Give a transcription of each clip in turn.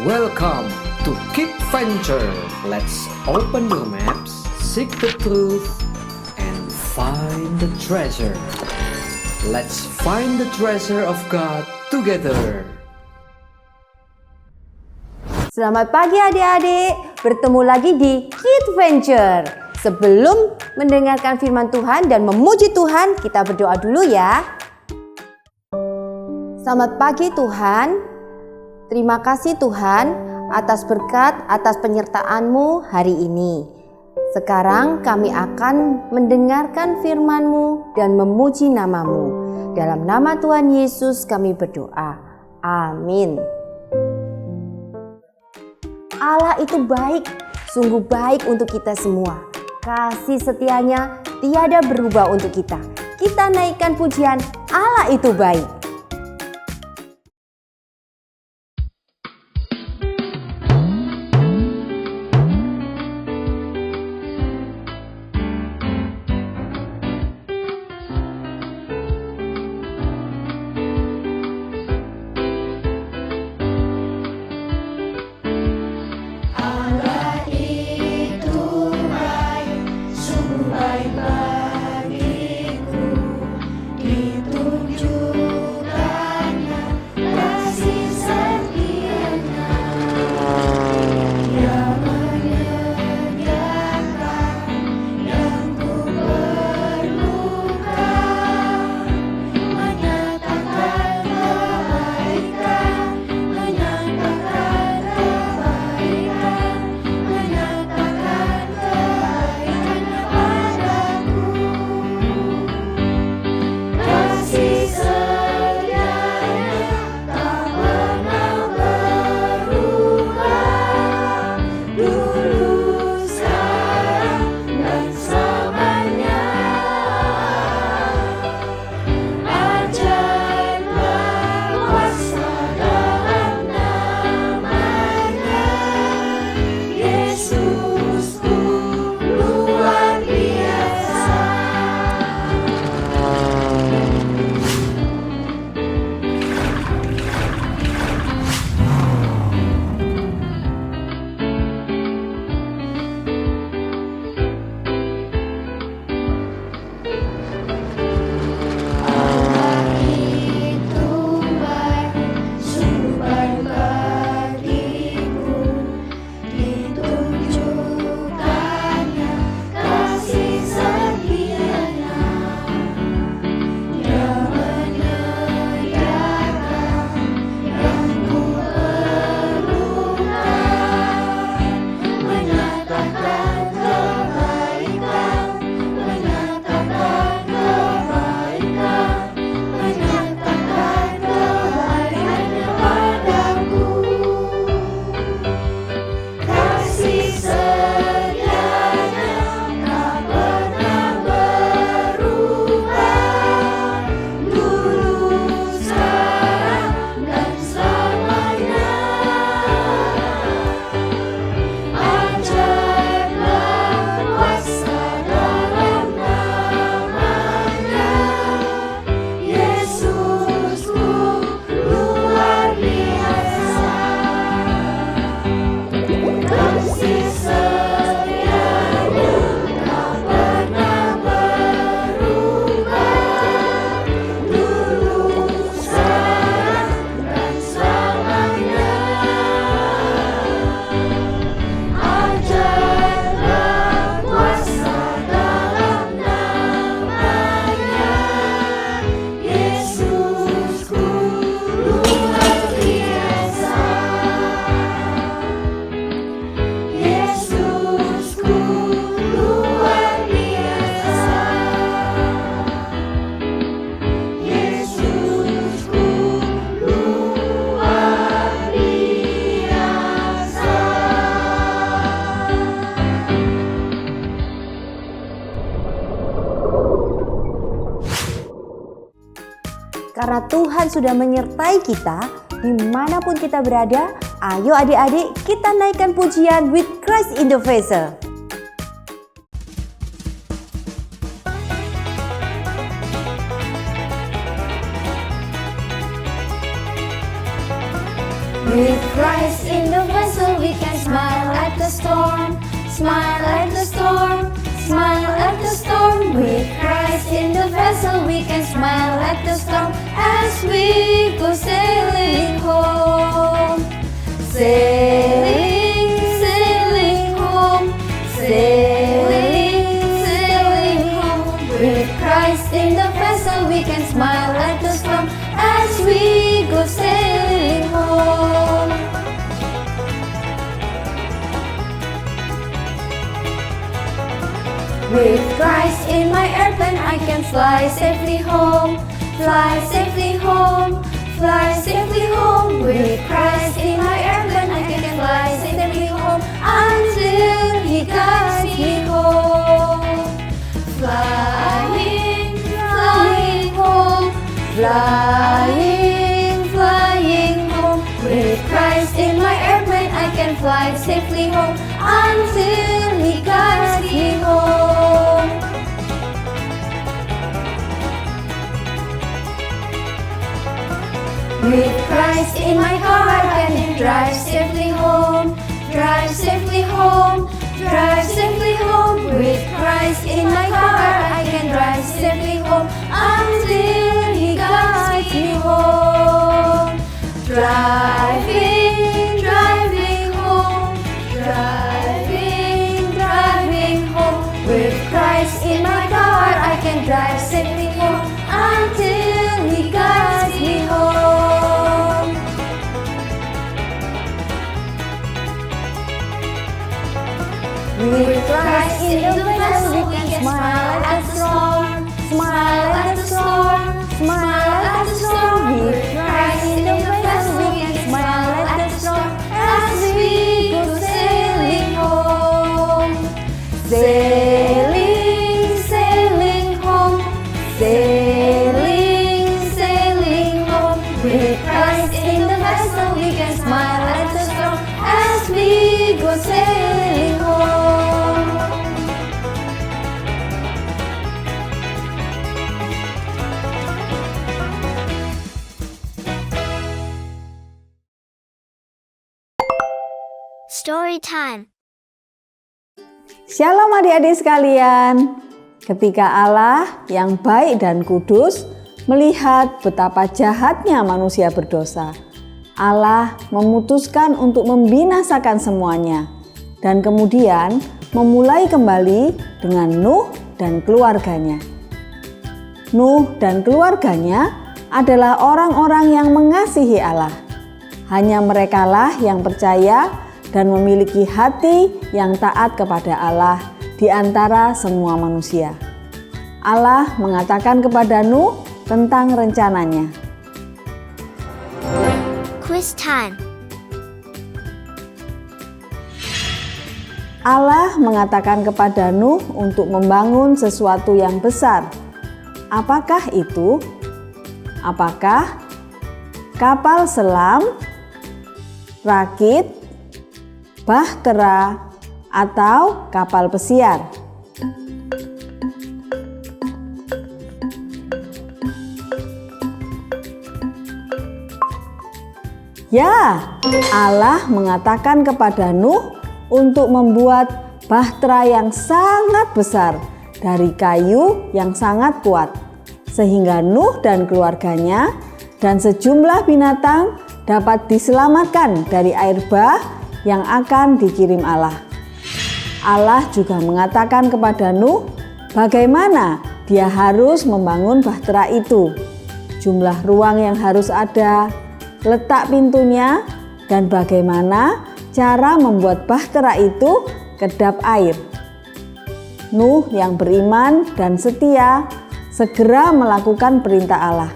Welcome to Keep Venture. Let's open your maps, seek the truth, and find the treasure. Let's find the treasure of God together. Selamat pagi adik-adik, bertemu lagi di Keep Venture. Sebelum mendengarkan firman Tuhan dan memuji Tuhan, kita berdoa dulu ya. Selamat pagi Tuhan. Terima kasih Tuhan atas berkat, atas penyertaan-Mu hari ini. Sekarang kami akan mendengarkan firman-Mu dan memuji nama-Mu. Dalam nama Tuhan Yesus kami berdoa. Amin. Allah itu baik, sungguh baik untuk kita semua. Kasih setianya tiada berubah untuk kita. Kita naikkan pujian, Allah itu baik. Karena Tuhan sudah menyertai kita dimanapun kita berada, ayo adik-adik kita naikkan pujian with Christ in the vessel. With Christ in the vessel we can smile at the storm. Smile at the storm. Smile at the storm. With Christ in the vessel we can smile at the storm as we go sailing home. Sailing, sailing home. Sailing, sailing home. With Christ in the vessel we can smile at the storm as we go sailing home. With Christ in my airplane I can fly safely home. Fly safely home. Fly safely home. With Christ in my airplane I can fly safely home until He guides me home. Flying, flying home. Flying, flying home. With Christ in my airplane I can fly safely home until He guides me home. With Christ in my car I can drive safely home. Drive safely home. Drive safely home. With Christ in my car I can drive safely home until He guides me home. Driving, driving home. Driving, driving home. With Christ in my car I can drive safely home until He guides me home. With Christ in the vessel we can smile at the storm. Smile at the storm. Smile at the storm. With Christ in the vessel we can smile at the storm as we go sailing home. Sailing, sailing home. Sailing, sailing home. With Christ in the vessel we can smile at the storm as we go sailing home. Story time. Shalom adik-adik sekalian. Ketika Allah yang baik dan kudus melihat betapa jahatnya manusia berdosa, Allah memutuskan untuk membinasakan semuanya dan kemudian memulai kembali dengan Nuh dan keluarganya. Nuh dan keluarganya adalah orang-orang yang mengasihi Allah. Hanya merekalah yang percaya dan memiliki hati yang taat kepada Allah di antara semua manusia. Allah mengatakan kepada Nuh tentang rencananya. Quiz time. Allah mengatakan kepada Nuh untuk membangun sesuatu yang besar. Apakah itu? Apakah kapal selam, rakit, bahtera, atau kapal pesiar? Ya, Allah mengatakan kepada Nuh untuk membuat bahtera yang sangat besar dari kayu yang sangat kuat, sehingga Nuh dan keluarganya dan sejumlah binatang dapat diselamatkan dari air bah yang akan dikirim Allah. Allah juga mengatakan kepada Nuh bagaimana dia harus membangun bahtera itu, jumlah ruang yang harus ada, letak pintunya, dan bagaimana cara membuat bahtera itu kedap air. Nuh yang beriman dan setia segera melakukan perintah Allah.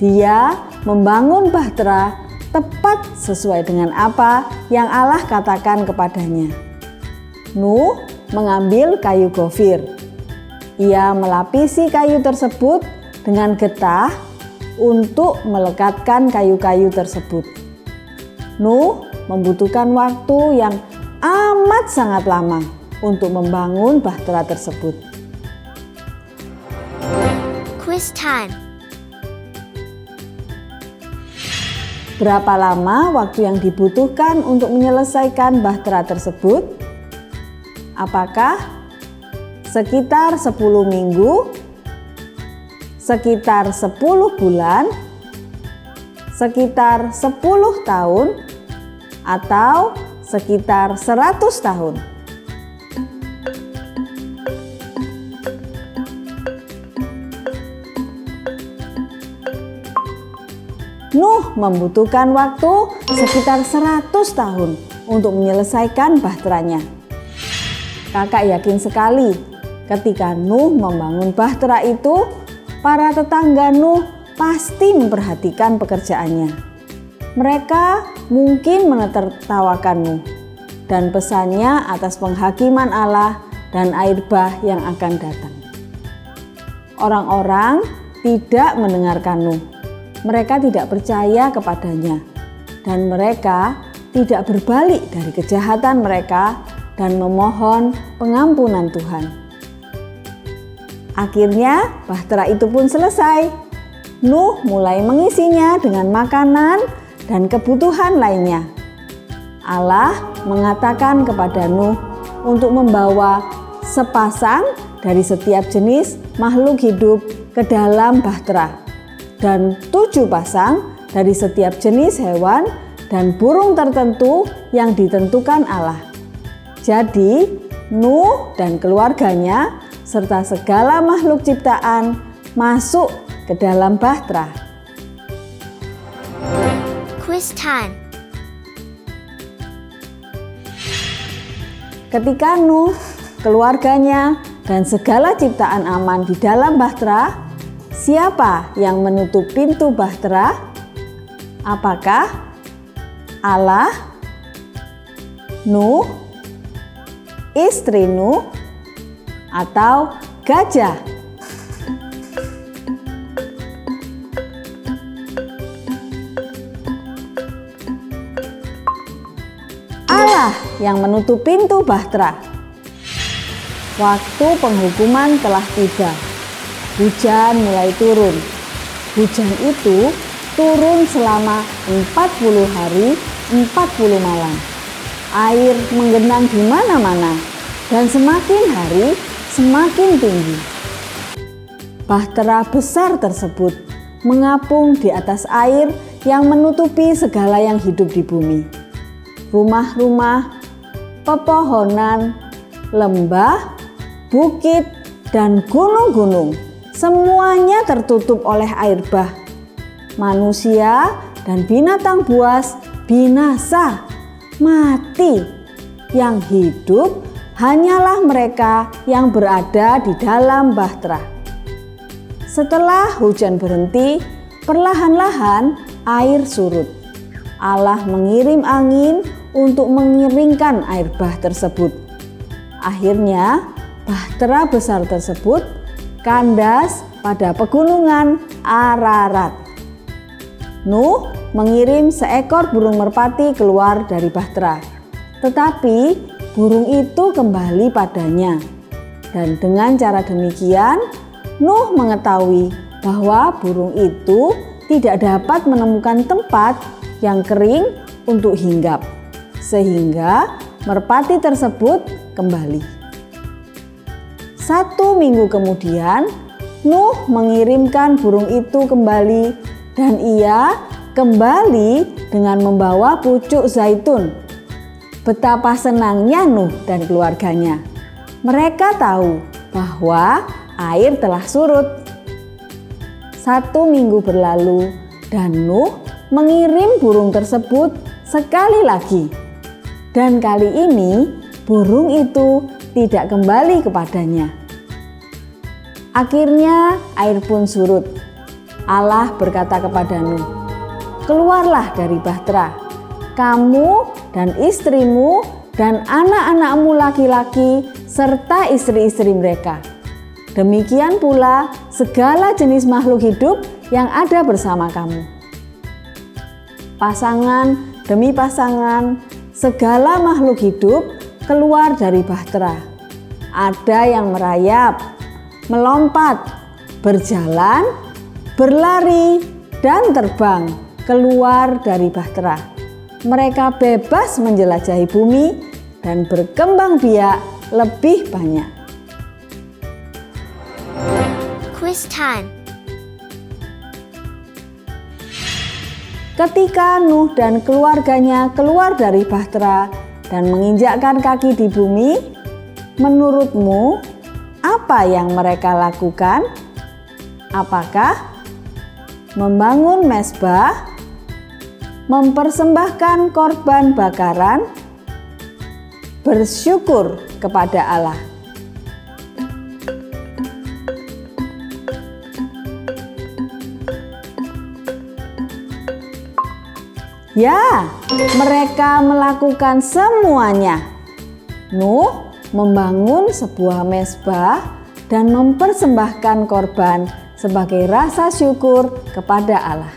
Dia membangun bahtera tepat sesuai dengan apa yang Allah katakan kepadanya. Nuh mengambil kayu gofir. Ia melapisi kayu tersebut dengan getah untuk melekatkan kayu-kayu tersebut. Nuh membutuhkan waktu yang amat sangat lama untuk membangun bahtera tersebut. Quiz time. Berapa lama waktu yang dibutuhkan untuk menyelesaikan bahtera tersebut? Apakah sekitar 10 minggu, sekitar 10 bulan, sekitar 10 tahun, atau sekitar 100 tahun? Nuh membutuhkan waktu sekitar 100 tahun untuk menyelesaikan bahteranya. Kakak yakin sekali ketika Nuh membangun bahtera itu, para tetangga Nuh pasti memperhatikan pekerjaannya. Mereka mungkin menertawakan Nuh dan pesannya atas penghakiman Allah dan air bah yang akan datang. Orang-orang tidak mendengarkan Nuh. Mereka tidak percaya kepadanya dan mereka tidak berbalik dari kejahatan mereka dan memohon pengampunan Tuhan. Akhirnya bahtera itu pun selesai. Nuh mulai mengisinya dengan makanan dan kebutuhan lainnya. Allah mengatakan kepada Nuh untuk membawa sepasang dari setiap jenis makhluk hidup ke dalam bahtera, dan 7 pasang dari setiap jenis hewan dan burung tertentu yang ditentukan Allah. Jadi Nuh dan keluarganya serta segala makhluk ciptaan masuk ke dalam bahtera. Quiz time. Ketika Nuh, keluarganya, dan segala ciptaan aman di dalam bahtera, siapa yang menutup pintu bahtera? Apakah Allah, Nuh, istri Nuh, atau gajah? Allah yang menutup pintu bahtera. Waktu penghukuman telah tiba. Hujan mulai turun. Hujan itu turun selama 40 hari, 40 malam. Air menggenang di mana-mana dan semakin hari semakin tinggi. Bahtera besar tersebut mengapung di atas air yang menutupi segala yang hidup di bumi. Rumah-rumah, pepohonan, lembah, bukit, dan gunung-gunung semuanya tertutup oleh air bah. Manusia dan binatang buas binasa, mati. Yang hidup hanyalah mereka yang berada di dalam bahtera. Setelah hujan berhenti, perlahan-lahan air surut. Allah mengirim angin untuk mengeringkan air bah tersebut. Akhirnya, bahtera besar tersebut kandas pada pegunungan Ararat. Nuh mengirim seekor burung merpati keluar dari bahtera, tetapi burung itu kembali padanya. Dan dengan cara demikian, Nuh mengetahui bahwa burung itu tidak dapat menemukan tempat yang kering untuk hinggap, sehingga merpati tersebut kembali. 1 minggu kemudian, Nuh mengirimkan burung itu kembali dan ia kembali dengan membawa pucuk zaitun. Betapa senangnya Nuh dan keluarganya. Mereka tahu bahwa air telah surut. 1 minggu berlalu dan Nuh mengirim burung tersebut sekali lagi. Dan kali ini burung itu tidak kembali kepadanya. Akhirnya air pun surut. Allah berkata kepada Nuh, "Keluarlah dari bahtera, kamu dan istrimu dan anak-anakmu laki-laki serta istri-istri mereka. Demikian pula segala jenis makhluk hidup yang ada bersama kamu." Pasangan demi pasangan, segala makhluk hidup keluar dari bahtera. Ada yang merayap, melompat, berjalan, berlari, dan terbang. keluar dari bahtera. Mereka bebas menjelajahi bumi dan berkembang biak lebih banyak. Quiz time. Ketika Nuh dan keluarganya keluar dari bahtera dan menginjakkan kaki di bumi, menurutmu apa yang mereka lakukan? Apakah membangun mezbah, mempersembahkan korban bakaran, bersyukur kepada Allah? Ya, mereka melakukan semuanya. Nuh membangun sebuah mezbah dan mempersembahkan korban sebagai rasa syukur kepada Allah.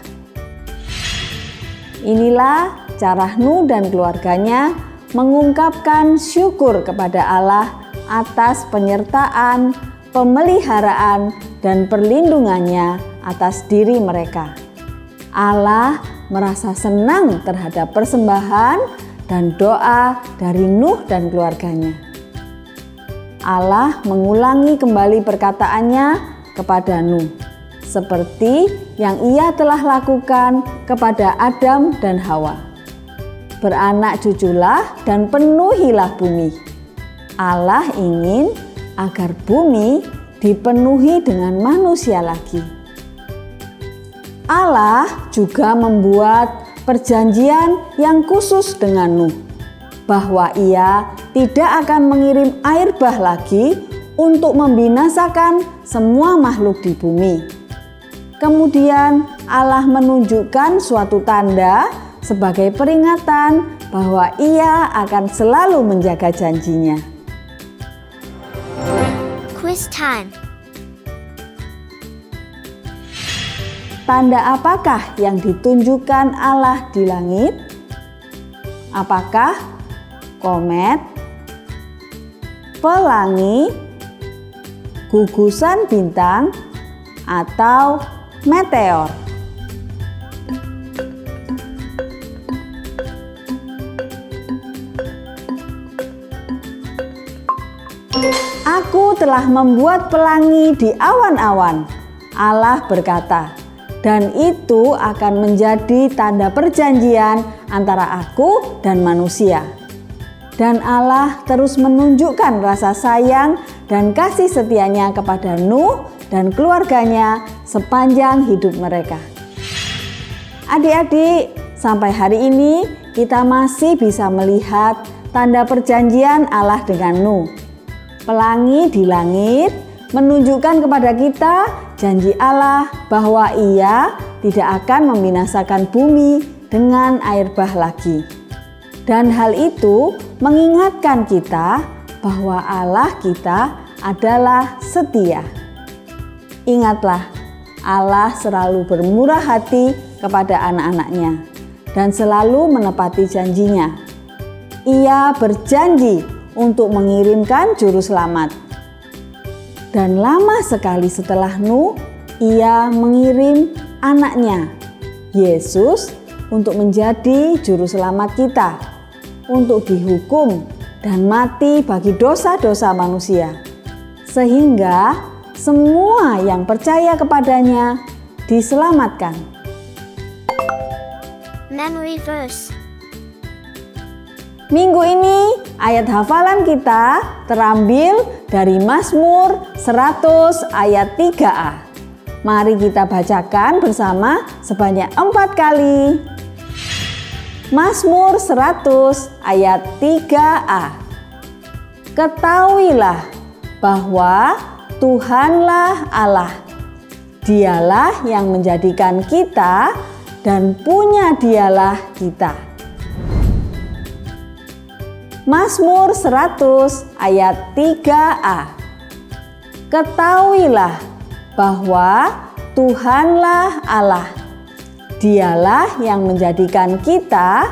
Inilah cara Nuh dan keluarganya mengungkapkan syukur kepada Allah atas penyertaan, pemeliharaan, dan perlindungannya atas diri mereka. Allah merasa senang terhadap persembahan dan doa dari Nuh dan keluarganya. Allah mengulangi kembali perkataannya kepada Nuh, seperti yang ia telah lakukan kepada Adam dan Hawa. Beranak cuculah dan penuhilah bumi. Allah ingin agar bumi dipenuhi dengan manusia lagi. Allah juga membuat perjanjian yang khusus dengan Nuh, bahwa ia tidak akan mengirim air bah lagi untuk membinasakan semua makhluk di bumi. Kemudian Allah menunjukkan suatu tanda sebagai peringatan bahwa ia akan selalu menjaga janjinya. Quiz time. Tanda apakah yang ditunjukkan Allah di langit? Apakah komet, pelangi, gugusan bintang, atau meteor? Aku telah membuat pelangi di awan-awan, Allah berkata, dan itu akan menjadi tanda perjanjian antara aku dan manusia. Dan Allah terus menunjukkan rasa sayang dan kasih setianya kepada Nuh dan keluarganya sepanjang hidup mereka. Adik-adik, sampai hari ini kita masih bisa melihat tanda perjanjian Allah dengan Nuh. Pelangi di langit menunjukkan kepada kita janji Allah bahwa Ia tidak akan membinasakan bumi dengan air bah lagi. Dan hal itu mengingatkan kita bahwa Allah kita adalah setia. Ingatlah, Allah selalu bermurah hati kepada anak-anaknya dan selalu menepati janjinya. Ia berjanji untuk mengirimkan juru selamat. Dan lama sekali setelah Nuh, ia mengirim anaknya, Yesus, untuk menjadi juru selamat kita, untuk dihukum dan mati bagi dosa-dosa manusia, sehingga semua yang percaya kepadanya diselamatkan. Memory verse. Minggu ini ayat hafalan kita terambil dari Mazmur 100 ayat 3a. Mari kita bacakan bersama sebanyak 4 kali. Mazmur 100 ayat 3a. Ketahuilah bahwa Tuhanlah Allah. Dialah yang menjadikan kita dan punya Dialah kita. Mazmur 100 ayat 3a. Ketahuilah bahwa Tuhanlah Allah. Dialah yang menjadikan kita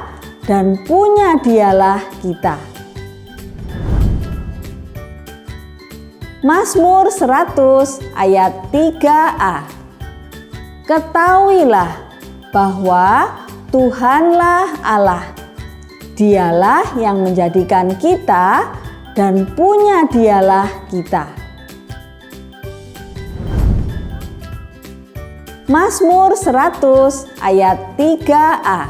dan punya Dialah kita. Mazmur 100 ayat 3a. Ketahuilah bahwa Tuhanlah Allah. Dialah yang menjadikan kita dan punya Dialah kita. Mazmur 100 ayat 3a.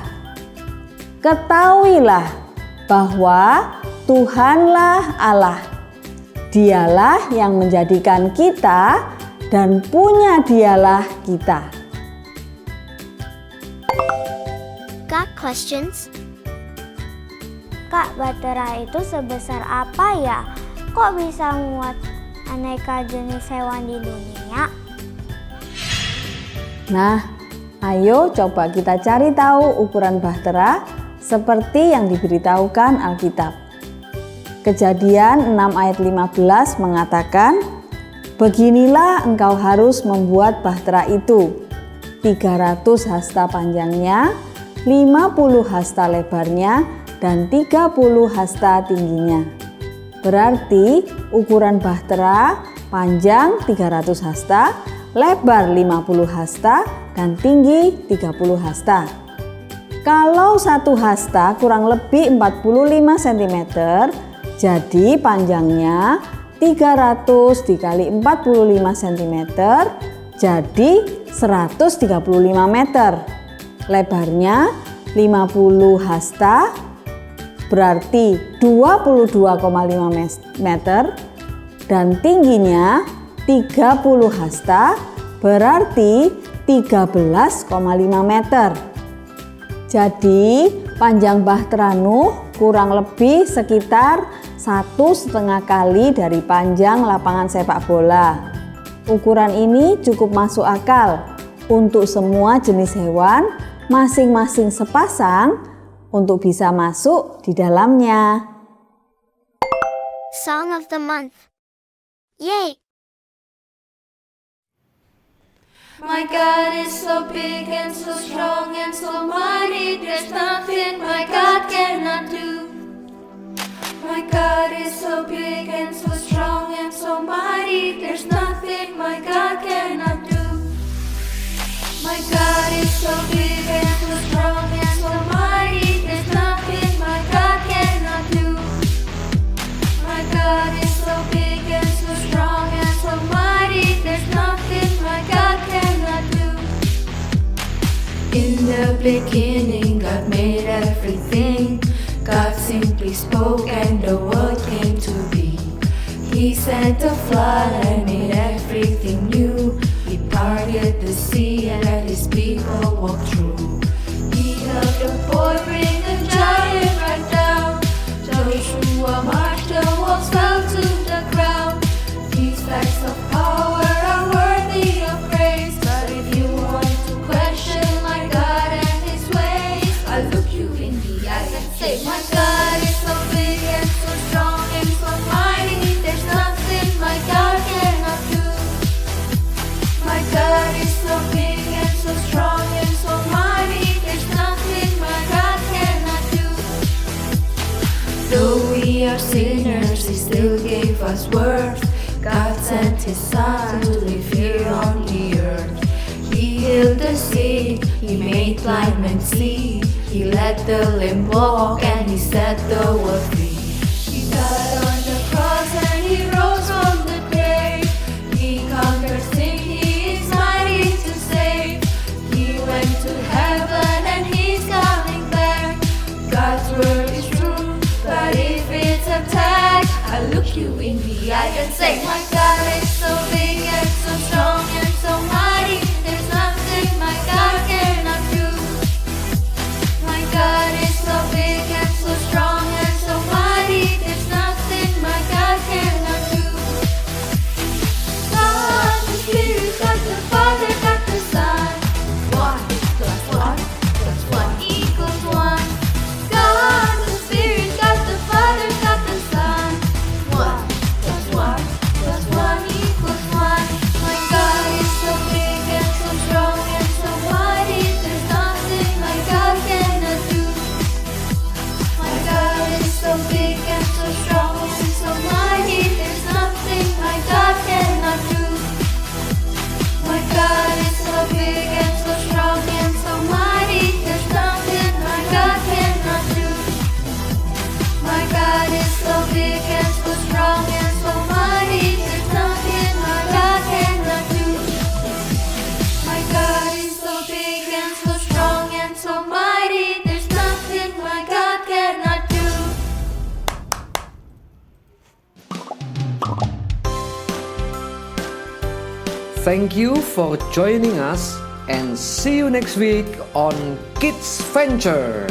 Ketahuilah bahwa Tuhanlah Allah. Dialah yang menjadikan kita dan punya Dialah kita. Got questions? Kak, bahtera itu sebesar apa ya? Kok bisa muat aneka jenis hewan di dunia? Nah, ayo coba kita cari tahu ukuran bahtera seperti yang diberitahukan Alkitab. Kejadian 6 ayat 15 mengatakan, beginilah engkau harus membuat bahtera itu, 300 hasta panjangnya, 50 hasta lebarnya, dan 30 hasta tingginya. Berarti ukuran bahtera panjang 300 hasta, lebar 50 hasta, dan tinggi 30 hasta. Kalau satu hasta kurang lebih 45 cm, jadi panjangnya 300 dikali 45 cm, jadi 135 meter. Lebarnya 50 hasta, berarti 22,5 meter, dan tingginya 30 hasta, berarti 13,5 meter. Jadi panjang bahtera Nuh kurang lebih sekitar 1,5 kali dari panjang lapangan sepak bola. Ukuran ini cukup masuk akal untuk semua jenis hewan, masing-masing sepasang, untuk bisa masuk di dalamnya. Song of the month. Yay! My God is so big and so strong and so mighty, there's nothing my God cannot do. My God is so big and so strong and so mighty, there's nothing my God cannot do. My God is so big and so strong and so mighty, there's nothing my God cannot do. My God is so big and so strong and so mighty, there's nothing my God cannot do. In the beginning, God made everything. God simply spoke and the world came to be. He sent a flood and made everything new. He parted the sea and let his people walk through. He helped the boy bring the giant right down. Joshua marched, the walls fell to the ground. These facts of power are worthy of praise. But if you want to question my God and his ways, I'll look you in the eyes and say, my God is so big and so strong and so mighty, there's nothing my God cannot do. My God is so big and so strong and so mighty, there's nothing my God cannot do. Though we are sinners, He still gave us worth. God sent His Son to live here on the earth. He healed the sick, He made blind men see. He let the lame walk and He set the world free. He died on the cross and He rose from the grave. He conquered sin, He is mighty to save. He went to heaven and He's coming back. God's word is true, but if it's attacked, I look you in the eye and say, my God is so big and so strong and so mighty, there's nothing my God cannot do. My God is so big and so strong and so mighty, there's nothing my God cannot do. God the Spirit, God the Father, God the Son. 1 plus 1 plus 1 equals 1. God the Spirit, God the Father, God the Son. 1 plus 1 plus 1 Thank you for joining us and see you next week on Kids Venture.